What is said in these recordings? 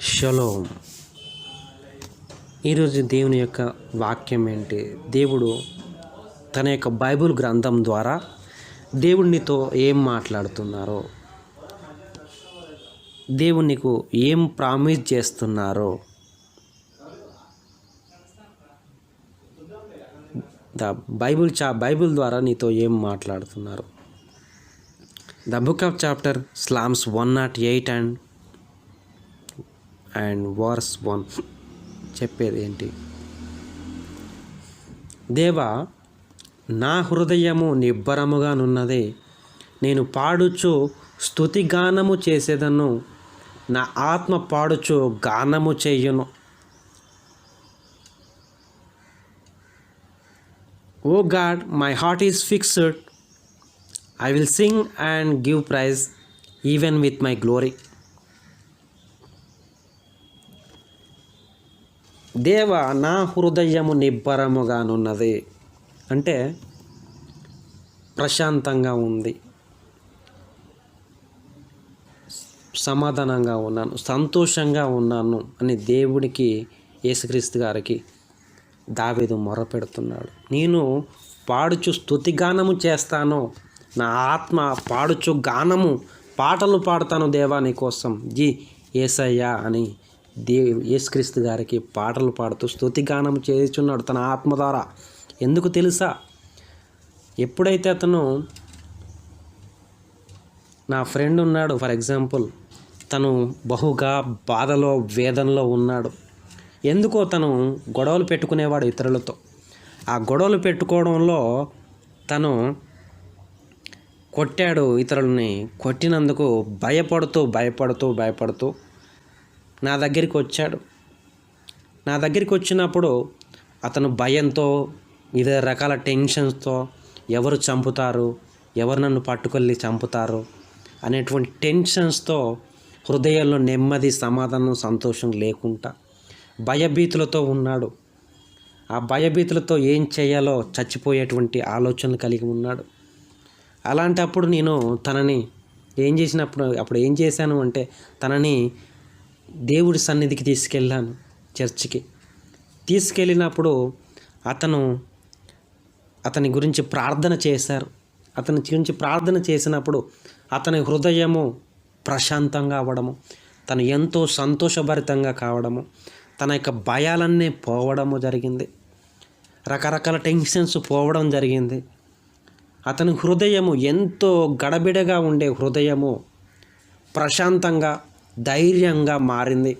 Shalom. ఈరోజు దేవుని యొక్క వాక్యం ఏంటి? దేవుడు తన యొక్క బైబిల్ గ్రంథం ద్వారా దేవునితో ఏం మాట్లాడుతున్నారో, దేవుడు నీకు ఏం ప్రామిస్ చేస్తున్నారో, బైబిల్ ద్వారా నీతో ఏం మాట్లాడుతున్నారు. The book of chapter Psalms 108 and verse 1 చెప్పేది ఏంటి? దేవా, నా హృదయము నిబ్బరముగానున్నది, నేను పాడుచు స్తుతిగానము చేసేదను, నా ఆత్మ పాడుచు గానము చెయ్యును. O God, my heart is fixed, I will sing and give praise even with my glory. దేవా, నా హృదయము నిబ్బరముగానున్నది అంటే ప్రశాంతంగా ఉంది, సమాధానంగా ఉన్నాను, సంతోషంగా ఉన్నాను అని దేవుడికి, యేసుక్రీస్తు గారికి దావీదు మొరపెడుతున్నాడు. నేను పాడుచు స్తుతిగానము చేస్తాను, నా ఆత్మ పాడుచు గానము, పాటలు పాడతాను దేవా నీ కోసం, యేసయ్యా అని యేసుక్రీస్తు గారికి పాటలు పాడుతూ స్తుతిగానం చేస్తున్నాడు తన ఆత్మ ద్వారా. ఎందుకు తెలుసా? ఎప్పుడైతే అతను, నా ఫ్రెండ్ ఉన్నాడు ఫర్ ఎగ్జాంపుల్, తను బహుగా బాధలో వేదనలో ఉన్నాడు. ఎందుకో తను గొడవలు పెట్టుకునేవాడు ఇతరులతో. ఆ గొడవలు పెట్టుకోవడంలో తను కొట్టాడు ఇతరులని. కొట్టినందుకు భయపడుతూ నా దగ్గరికి వచ్చాడు. నా దగ్గరికి వచ్చినప్పుడు అతను భయంతో, వివిధ రకాల టెన్షన్స్తో, ఎవరు చంపుతారు, ఎవరు నన్ను పట్టుకెళ్ళి చంపుతారు అనేటువంటి టెన్షన్స్తో, హృదయంలో నెమ్మది, సమాధానం, సంతోషం లేకుండా భయభీతులతో ఉన్నాడు. ఆ భయభీతులతో ఏం చేయాలో చచ్చిపోయేటువంటి ఆలోచనలు కలిగి ఉన్నాడు. అలాంటప్పుడు నేను తనని ఏం చేశాను అంటే, తనని దేవుడి సన్నిధికి తీసుకెళ్ళాను, చర్చికి తీసుకెళ్ళినప్పుడు అతని గురించి ప్రార్థన చేశారు. అతని గురించి ప్రార్థన చేసినప్పుడు అతని హృదయము ప్రశాంతంగా అవ్వడము, తను ఎంతో సంతోషభరితంగా కావడము, తన యొక్క భయాలన్నీ పోవడము జరిగింది, రకరకాల టెన్షన్స్ పోవడం జరిగింది. అతని హృదయము ఎంతో గడబిడగా ఉండే హృదయము ప్రశాంతంగా, ధైర్యంగా మారింది.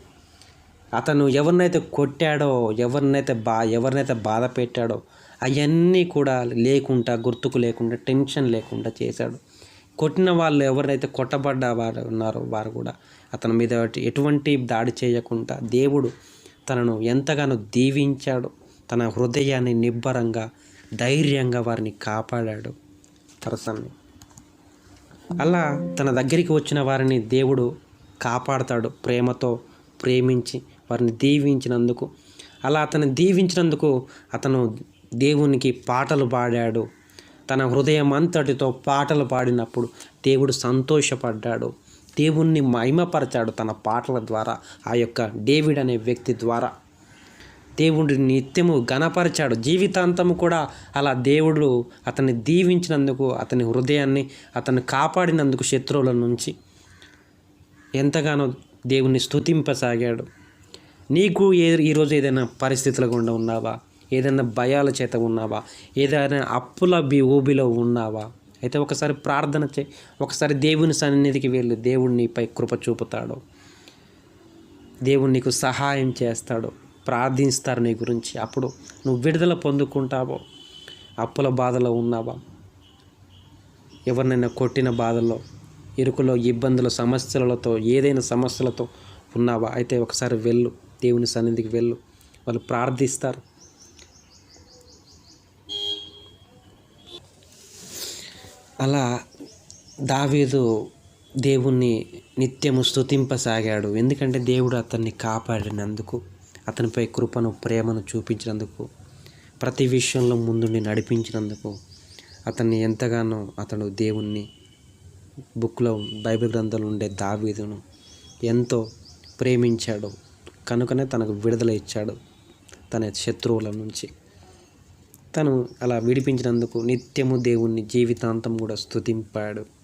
అతను ఎవరినైతే కొట్టాడో, ఎవరినైతే బాధ పెట్టాడో అవన్నీ కూడా లేకుండా, గుర్తుకు లేకుండా, టెన్షన్ లేకుండా చేశాడు. కొట్టిన వాళ్ళు ఎవరైతే కొట్టబడ్డ వారు ఉన్నారో వారు కూడా అతని మీద ఎటువంటి దాడి చేయకుండా దేవుడు తనను ఎంతగానో దీవించాడు. తన హృదయాన్ని నిబ్బరంగా, ధైర్యంగా వారిని కాపాడాడు పర్సన్ని. అలా తన దగ్గరికి వచ్చిన వారిని దేవుడు కాపాడతాడు, ప్రేమతో ప్రేమించి వారిని దీవించినందుకు. అలా అతను దీవించినందుకు అతను దేవునికి పాటలు పాడాడు. తన హృదయం అంతటితో పాటలు పాడినప్పుడు దేవుడు సంతోషపడ్డాడు, దేవుణ్ణి మహిమపరచాడు తన పాటల ద్వారా. ఆ యొక్క డేవిడ్ అనే వ్యక్తి ద్వారా దేవుడిని నిత్యము ఘనపరిచాడు. జీవితాంతము కూడా అలా దేవుడు అతన్ని దీవించినందుకు, అతని హృదయాన్ని అతన్ని కాపాడినందుకు శత్రువుల నుంచి ఎంతగానో దేవుణ్ణి స్తుతింపసాగాడు. నీకు ఈరోజు ఏదైనా పరిస్థితుల గుండా ఉన్నావా? ఏదైనా భయాల చేత ఉన్నావా? ఏదైనా అప్పుల ఊబిలో ఉన్నావా? అయితే ఒకసారి ప్రార్థన చేయి, ఒకసారి దేవుని సన్నిధికి వెళ్ళి దేవుడు నీపై కృప చూపుతాడు, దేవుడు నీకు సహాయం చేస్తాడు, ప్రార్థిస్తారు నీ గురించి. అప్పుడు నువ్వు విడుదల పొందుకుంటావో. అప్పుల బాధలో ఉన్నావా? ఎవరినైనా కొట్టిన బాధలో, ఇరుకులో, ఇబ్బందుల, సమస్యలతో, ఏదైనా సమస్యలతో ఉన్నావా? అయితే ఒకసారి వెళ్ళు, దేవుని సన్నిధికి వెళ్ళు, వాళ్ళు ప్రార్థిస్తారు. అలా దావీదు దేవుణ్ణి నిత్యము స్తుతింపసాగాడు. ఎందుకంటే దేవుడు అతన్ని కాపాడినందుకు, అతనిపై కృపను, ప్రేమను చూపించినందుకు, ప్రతి విషయంలో ముందుండి నడిపించినందుకు అతన్ని ఎంతగానో అతడు దేవుణ్ణి బైబిల్ గ్రంథంలో ఉండే దావీదును ఎంతో ప్రేమించాడు కనుకనే తనకు విడుదల ఇచ్చాడు తన శత్రువుల నుంచి. తను అలా విడిపించినందుకు నిత్యము దేవుణ్ణి జీవితాంతం కూడా స్తుతింపాడు.